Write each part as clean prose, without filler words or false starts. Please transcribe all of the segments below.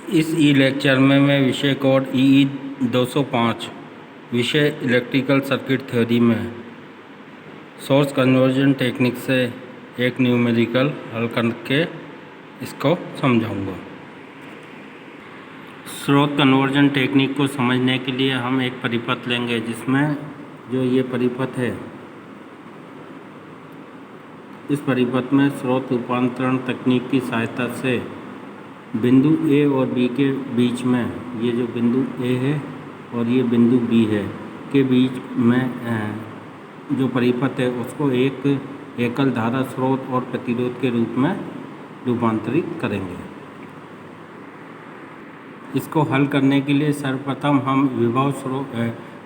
इस ई लेक्चर में मैं विषय कोड ई 205 विषय इलेक्ट्रिकल सर्किट थ्योरी में सोर्स कन्वर्जन टेक्निक से एक न्यूमेरिकल हल करके इसको समझाऊंगा। स्रोत कन्वर्जन टेक्निक को समझने के लिए हम एक परिपथ लेंगे जिसमें जो ये परिपथ है, इस परिपथ में स्रोत रूपांतरण तकनीक की सहायता से बिंदु ए और बी के बीच में, ये जो बिंदु ए है और ये बिंदु बी है के बीच में जो परिपथ है उसको एक एकल धारा स्रोत और प्रतिरोध के रूप में रूपांतरित करेंगे। इसको हल करने के लिए सर्वप्रथम हम विभव स्रोत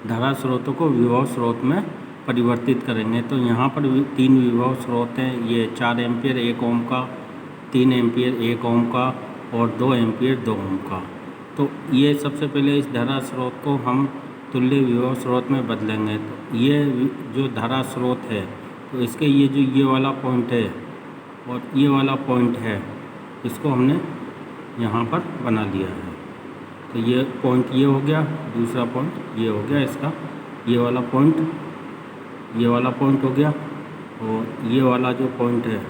धारा स्रोतों को विभव स्रोत में परिवर्तित करेंगे। तो यहाँ पर तीन विभव स्रोत हैं, ये 4 एम्पियर 1 ओम का, 3 एम्पियर 1 ओम का और 2 एम्पियर 2 ओम का। तो ये सबसे पहले इस धारा स्रोत को हम तुल्य विभव स्रोत में बदलेंगे। तो ये जो धारा स्रोत है, तो इसके ये वाला पॉइंट है और ये वाला पॉइंट है, इसको हमने यहाँ पर बना लिया है। तो ये पॉइंट ये हो गया, दूसरा पॉइंट ये हो गया, इसका ये वाला पॉइंट हो गया और ये वाला जो पॉइंट है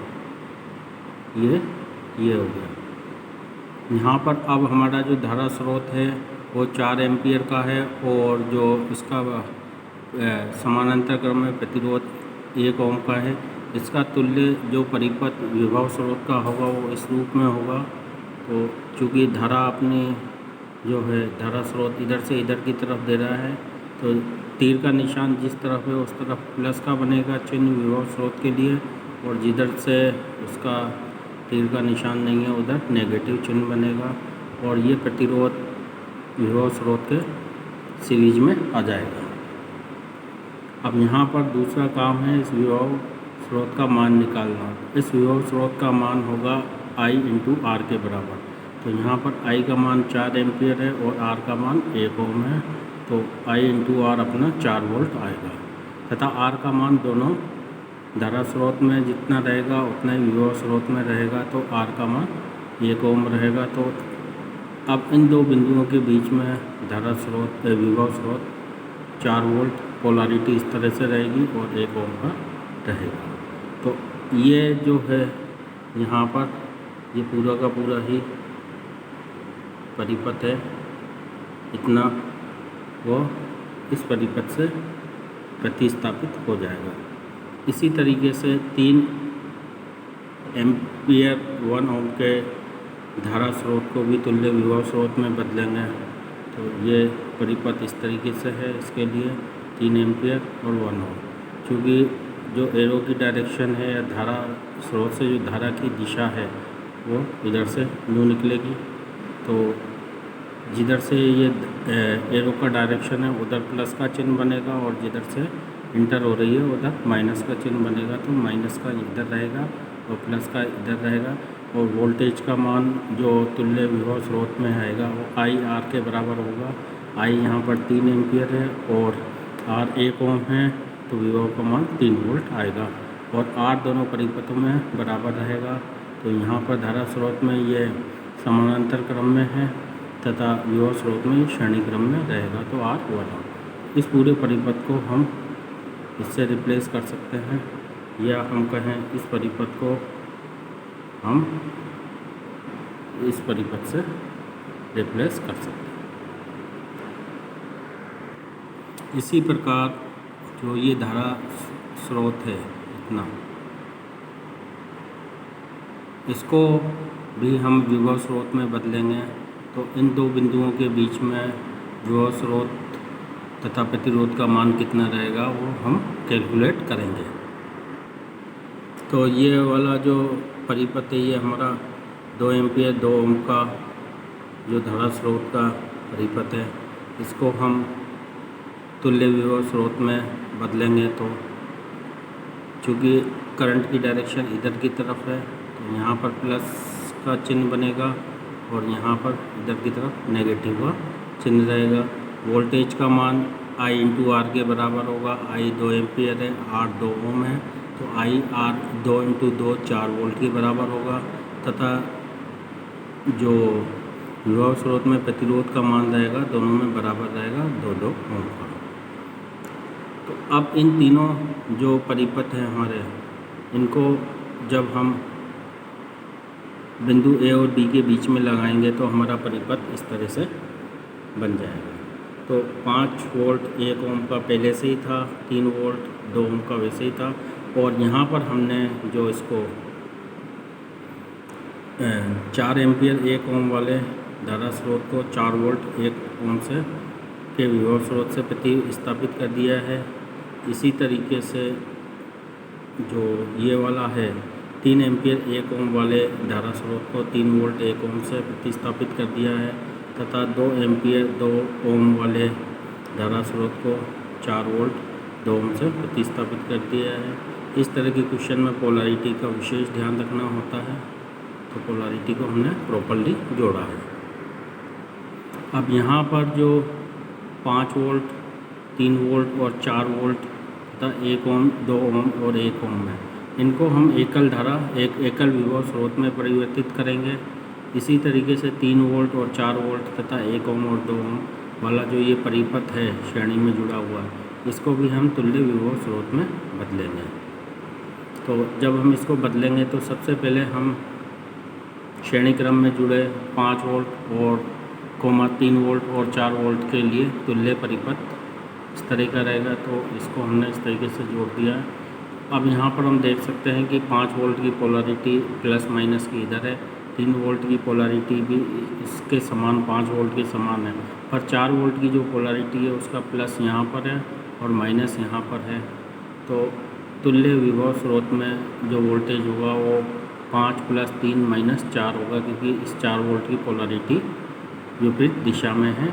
ये हो गया। यहाँ पर अब हमारा जो धारा स्रोत है वो 4 एम्पियर का है और जो इसका समानांतर क्रम में प्रतिरोध 1 ओम का है। इसका तुल्य जो परिपथ विभव स्रोत का होगा वो इस रूप में होगा। तो चूँकि धारा अपनी जो है धारा स्रोत इधर से इधर की तरफ दे रहा है, तो तीर का निशान जिस तरफ है उस तरफ प्लस का बनेगा चिन्ह विभव स्रोत के लिए, और जिधर से उसका तीर का निशान नहीं है उधर नेगेटिव चिन्ह बनेगा और ये प्रतिरोध विभव स्रोत के सीरीज में आ जाएगा। अब यहाँ पर दूसरा काम है इस विभव स्रोत का मान निकालना। इस विभव स्रोत का मान होगा I × R के बराबर। तो यहाँ पर I का मान 4 एम्पियर है और R का मान 1 ओम है, तो I × R अपना 4 वोल्ट आएगा तथा R का मान दोनों धारा स्रोत में जितना रहेगा उतना ही विभव स्रोत में रहेगा, तो R का मान 1 ओम रहेगा। तो अब इन दो बिंदुओं के बीच में धारा स्रोत विभव स्रोत 4 वोल्ट पोलैरिटी इस तरह से रहेगी और 1 ओम का रहेगा। तो ये जो है यहाँ पर ये पूरा का पूरा ही परिपथ है, इतना वो इस परिपथ से प्रतिस्थापित हो जाएगा। इसी तरीके से 3 एम्पियर 1 ओम के धारा स्रोत को भी तुल्य विभव स्रोत में बदलेंगे। तो ये परिपथ इस तरीके से है, इसके लिए 3 एम्पियर और 1 ओम। चूँकि जो एरो की डायरेक्शन है या धारा स्रोत से जो धारा की दिशा है वो इधर से यूँ निकलेगी, तो जिधर से ये एरो का डायरेक्शन है उधर प्लस का चिन्ह बनेगा और जिधर से इंटर हो रही है उधर माइनस का चिन्ह बनेगा। तो माइनस का इधर रहेगा और प्लस का इधर रहेगा। और वोल्टेज का मान जो तुल्य विभव स्रोत में आएगा वो IR के बराबर होगा। I यहाँ पर 3 एम्पियर है और R 1 ओम है, तो विभव का मान 3 वोल्ट आएगा और R दोनों परिपथों में बराबर रहेगा। तो यहाँ पर धारा स्रोत में ये समानांतर क्रम में है तथा विभव स्रोत में श्रेणी क्रम में रहेगा, तो R 1 इस पूरे परिपथ को हम इससे रिप्लेस कर सकते हैं, या हम कहें इस परिपथ को हम इस परिपथ से रिप्लेस कर सकते हैं। इसी प्रकार जो ये धारा स्रोत है इतना, इसको भी हम विभव स्रोत में बदलेंगे। तो इन दो बिंदुओं के बीच में विभव स्रोत तथा प्रतिरोध का मान कितना रहेगा वो हम कैलकुलेट करेंगे। तो ये वाला जो परिपथ है ये हमारा 2 एम्पियर 2 ओम का जो धारा स्रोत का परिपथ है, इसको हम तुल्य विभव स्रोत में बदलेंगे। तो चूँकि करंट की डायरेक्शन इधर की तरफ है, तो यहाँ पर प्लस का चिन्ह बनेगा और यहाँ पर इधर की तरफ नेगेटिव का चिन्ह रहेगा। वोल्टेज का मान I × R के बराबर होगा। I 2 एम्पियर है, R 2 ओम है, तो IR 2 × 2 4 वोल्ट के बराबर होगा तथा जो विभव स्रोत में प्रतिरोध का मान रहेगा, दोनों में बराबर रहेगा 2-2 ओम का। तो अब इन तीनों जो परिपथ हैं हमारे, इनको जब हम बिंदु ए और बी के बीच में लगाएंगे तो हमारा परिपथ इस तरह से बन जाएगा। तो 5 वोल्ट 1 ओम का पहले से ही था, 3 वोल्ट 2 ओम का वैसे ही था, और यहाँ पर हमने जो इसको 4 एम्पियर 1 ओम वाले धारा स्रोत को 4 वोल्ट 1 ओम से के विभव स्रोत से प्रतिस्थापित कर दिया है। इसी तरीके से जो ये वाला है 3 एम्पियर 1 ओम वाले धारा स्रोत को 3 वोल्ट 1 ओम से प्रतिस्थापित कर दिया है, तथा 2 एम्पियर 2 ओम वाले धारा स्रोत को 4 वोल्ट 2 ओम से प्रतिस्थापित कर दिया है। इस तरह के क्वेश्चन में पोलैरिटी का विशेष ध्यान रखना होता है, तो पोलैरिटी को हमने प्रॉपर्ली जोड़ा है। अब यहाँ पर जो 5 वोल्ट 3 वोल्ट और 4 वोल्ट तथा 1 ओम 2 ओम और 1 ओम है, इनको हम एकल धारा एक एकल विभव स्रोत में परिवर्तित करेंगे। इसी तरीके से 3 वोल्ट और 4 वोल्ट तथा 1 ओम और 2 ओम वाला जो ये परिपथ है श्रेणी में जुड़ा हुआ, इसको भी हम तुल्य विभव स्रोत में बदलेंगे। तो जब हम इसको बदलेंगे तो सबसे पहले हम श्रेणी क्रम में जुड़े 5 वोल्ट और 3 वोल्ट और 4 वोल्ट के लिए तुल्य परिपथ इस तरह का रहेगा, तो इसको हमने इस तरीके से जोड़ दिया है। अब यहाँ पर हम देख सकते हैं कि 5 वोल्ट की पोलैरिटी प्लस माइनस की इधर है, 3 वोल्ट की पोलैरिटी भी इसके समान 5 वोल्ट के समान है, पर 4 वोल्ट की जो पोलैरिटी है उसका प्लस यहाँ पर है और माइनस यहाँ पर है। तो तुल्य विभव स्रोत में जो वोल्टेज होगा वो 5 + 3 - 4 होगा, क्योंकि इस 4 वोल्ट की पोलैरिटी विपरीत दिशा में है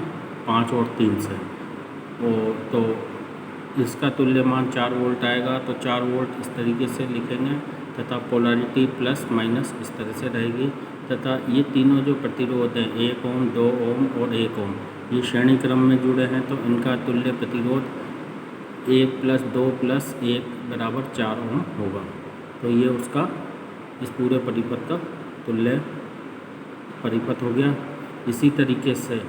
5 और 3 से। तो इसका तुल्य मान 4 वोल्ट आएगा, तो 4 वोल्ट इस तरीके से लिखेंगे तथा पोलैरिटी प्लस माइनस इस तरह से रहेगी, तथा ये तीनों जो प्रतिरोध हैं 1 ओम 2 ओम और 1 ओम, ये श्रेणी क्रम में जुड़े हैं, तो इनका तुल्य प्रतिरोध 1 + 2 + 1 = 4 ओम होगा। तो ये उसका इस पूरे परिपथ का तुल्य परिपथ हो गया। इसी तरीके से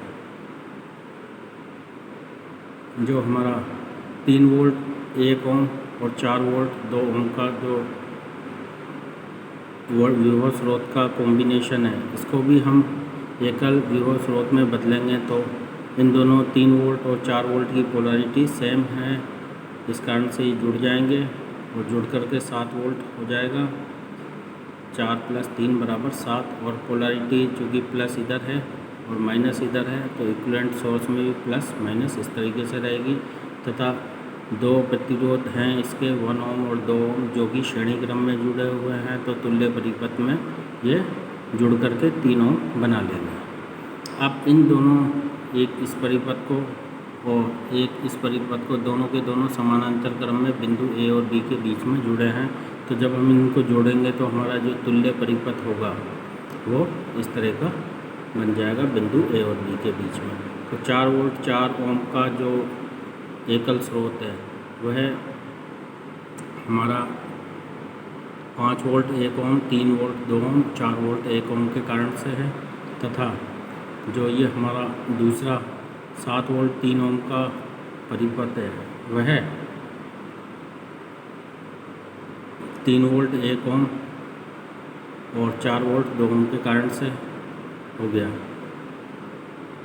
जो हमारा 3 वोल्ट 1 ओम और 4 वोल्ट 2 ओम का जो विभव स्रोत का कॉम्बिनेशन है, इसको भी हम एकल विभव स्रोत में बदलेंगे, तो इन दोनों 3 वोल्ट और 4 वोल्ट की पोलैरिटी सेम है, इस कारण से ये जुड़ जाएंगे और जुड़ करके 7 वोल्ट हो जाएगा। 4 + 3 = 7, और पोलैरिटी चूँकि प्लस इधर है और माइनस इधर है, तो इक्विवेलेंट सोर्स में भी प्लस माइनस इस तरीके से रहेगी, तथा 2 प्रतिरोध हैं इसके 1 ओम और 2 ओम जो कि श्रेणी क्रम में जुड़े हुए हैं, तो तुल्य परिपथ में ये जुड़ करके 3 ओम बना लेंगे। अब इन दोनों एक इस परिपथ को और एक इस परिपथ को दोनों के दोनों समानांतर क्रम में बिंदु ए और बी के बीच में जुड़े हैं, तो जब हम इनको जोड़ेंगे तो हमारा जो तुल्य परिपथ होगा वो इस तरह का बन जाएगा बिंदु ए और बी के बीच में। तो 4 वोल्ट 4 ओम का जो एकल स्रोत है वह हमारा 5 वोल्ट 1 ओम 3 वोल्ट 2 ओम 4 वोल्ट 1 ओम के कारण से है, तथा जो ये हमारा दूसरा 7 वोल्ट 3 ओम का परिपथ है वह 3 वोल्ट 1 ओम और 4 वोल्ट 2 ओम के कारण से हो गया।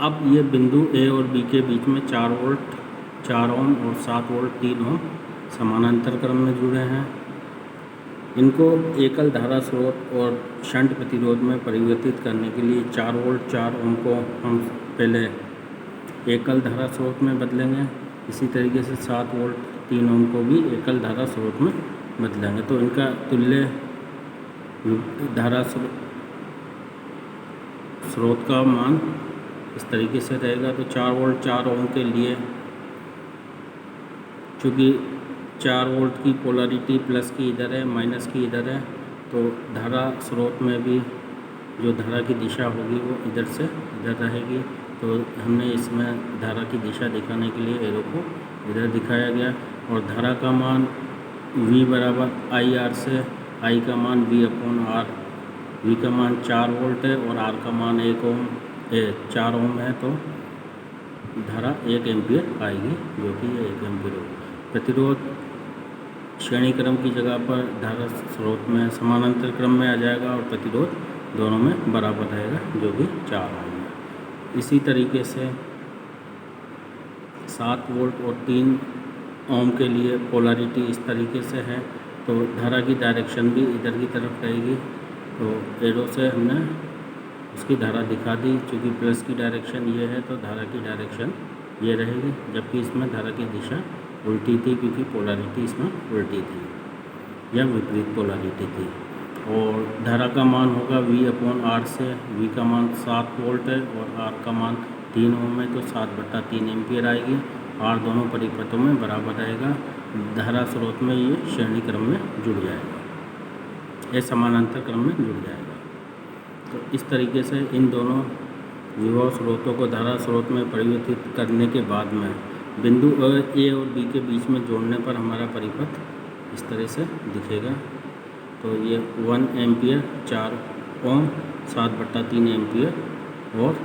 अब ये बिंदु ए और बी के बीच में 4 वोल्ट 4 ओम और 7 वोल्ट 3 ओम समानांतर क्रम में जुड़े हैं। इनको एकल धारा स्रोत और शंट प्रतिरोध में परिवर्तित करने के लिए 4 वोल्ट 4 ओम को हम पहले एकल धारा स्रोत में बदलेंगे, इसी तरीके से 7 वोल्ट 3 ओम को भी एकल धारा स्रोत में बदलेंगे। तो इनका तुल्य धारा स्रोत का मान इस तरीके से रहेगा। तो 4 वोल्ट 4 ओम के लिए चूँकि 4 वोल्ट की पोलैरिटी प्लस की इधर है माइनस की इधर है, तो धारा स्रोत में भी जो धारा की दिशा होगी वो इधर से इधर रहेगी। तो हमने इसमें धारा की दिशा दिखाने के लिए एरो को इधर दिखाया गया, और धारा का मान V = IR से I का मान V/R, V का मान 4 वोल्ट है और R का मान 1 ओम 4 ओम है तो धारा 1 एम्पियर आएगी, जो कि ये 1 एम्पियर होगी। प्रतिरोध श्रेणी क्रम की जगह पर धारा स्रोत में समानांतर क्रम में आ जाएगा और प्रतिरोध दोनों में बराबर रहेगा, जो कि 4 ओम है। इसी तरीके से 7 वोल्ट और 3 ओम के लिए पोलैरिटी इस तरीके से है, तो धारा की डायरेक्शन भी इधर की तरफ रहेगी। तो एरो से हमने उसकी धारा दिखा दी, चूँकि प्लस की डायरेक्शन ये है तो धारा की डायरेक्शन ये रहेगी, जबकि इसमें धारा की दिशा उल्टी थी क्योंकि पोलैरिटी इसमें उल्टी थी या विपरीत पोलैरिटी थी। और धारा का मान होगा V/R से, V का मान 7 वोल्ट है और R का मान 3 ओम है, तो 7/3 एम्पियर आएगी। R दोनों परिपथों में बराबर रहेगा। धारा स्रोत में ये श्रेणी क्रम में जुड़ जाएगा, ये समानांतर क्रम में जुड़ जाएगा। तो इस तरीके से इन दोनों विभव स्रोतों को धारा स्रोत में परिवर्तित करने के बाद में बिंदु ए और बी के बीच में जोड़ने पर हमारा परिपथ इस तरह से दिखेगा। तो ये 1 एम्पियर 4 ओम 7/3 एम्पियर और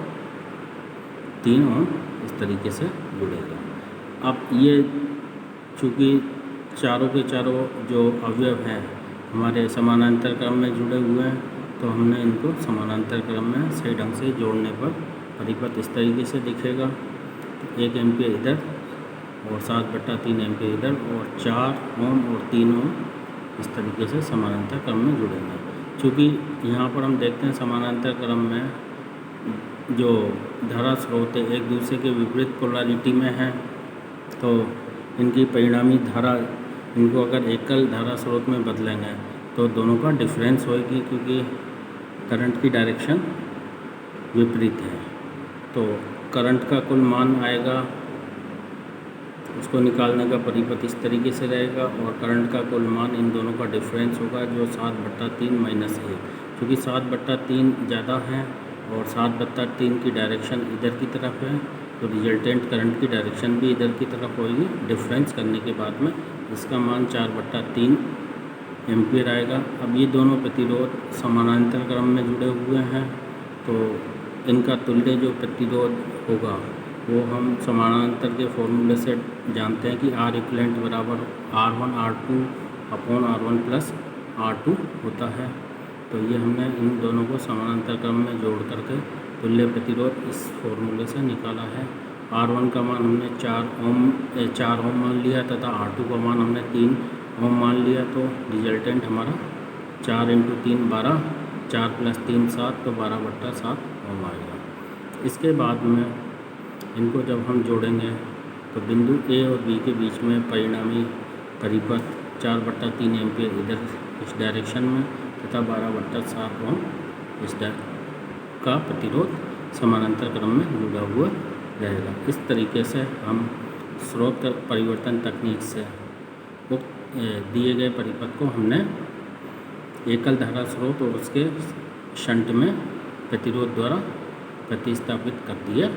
3 ओम इस तरीके से जुड़ेगा। अब ये चूँकि चारों के चारों जो अवयव हैं हमारे समानांतर क्रम में जुड़े हुए हैं, तो हमने इनको समानांतर क्रम में सही ढंग से जोड़ने पर परिपथ इस तरीके से दिखेगा। 1 एम्पियर इधर और 7/3 एम्पियर इधर और 4 ओम और 3 ओम इस तरीके से समानांतर क्रम में जुड़ेंगे। चूँकि यहाँ पर हम देखते हैं समानांतर क्रम में जो धारा स्रोत है एक दूसरे के विपरीत पोलैरिटी में है, तो इनकी परिणामी धारा, इनको अगर एकल धारा स्रोत में बदलेंगे तो दोनों का डिफरेंस होएगी, क्योंकि करंट की डायरेक्शन विपरीत है। तो करंट का कुल मान आएगा, उसको निकालने का परिपथ इस तरीके से रहेगा और करंट का कुल मान इन दोनों का डिफरेंस होगा, जो 7/3 माइनस 1, क्योंकि 7/3 ज़्यादा है और 7/3 की डायरेक्शन इधर की तरफ है, तो रिजल्टेंट करंट की डायरेक्शन भी इधर की तरफ होगी। डिफरेंस करने के बाद में इसका मान 4/3 एम्पियर आएगा। अब ये दोनों प्रतिरोध समानांतर क्रम में जुड़े हुए हैं, तो इनका तुल्य जो प्रतिरोध होगा वो हम समानांतर के फॉर्मूले से जानते हैं कि R बराबर R1 R2 upon R1 plus R2 होता है। तो ये हमने इन दोनों को समानांतर क्रम में जोड़ करके तुल्य प्रतिरोध इस फॉर्मूले से निकाला है। R1 का मान हमने 4 ओम मान लिया तथा R2 का मान हमने 3 ओम मान लिया, तो रिजल्टेंट हमारा 4 × 3 12, 4 + 3 7, तो 12/7 ओम आएगा। इसके बाद में इनको जब हम जोड़ेंगे तो बिंदु ए और बी के बीच में परिणामी परिपथ 4/3 एम्पियर इधर इस डायरेक्शन में तथा 12/7 ओम इस का प्रतिरोध समानांतर क्रम में जुड़ा हुआ रहेगा। इस तरीके से हम स्रोत परिवर्तन तकनीक से दिए गए परिपथ को हमने एकल धारा स्रोत और उसके शंट में प्रतिरोध द्वारा प्रतिस्थापित कर दिया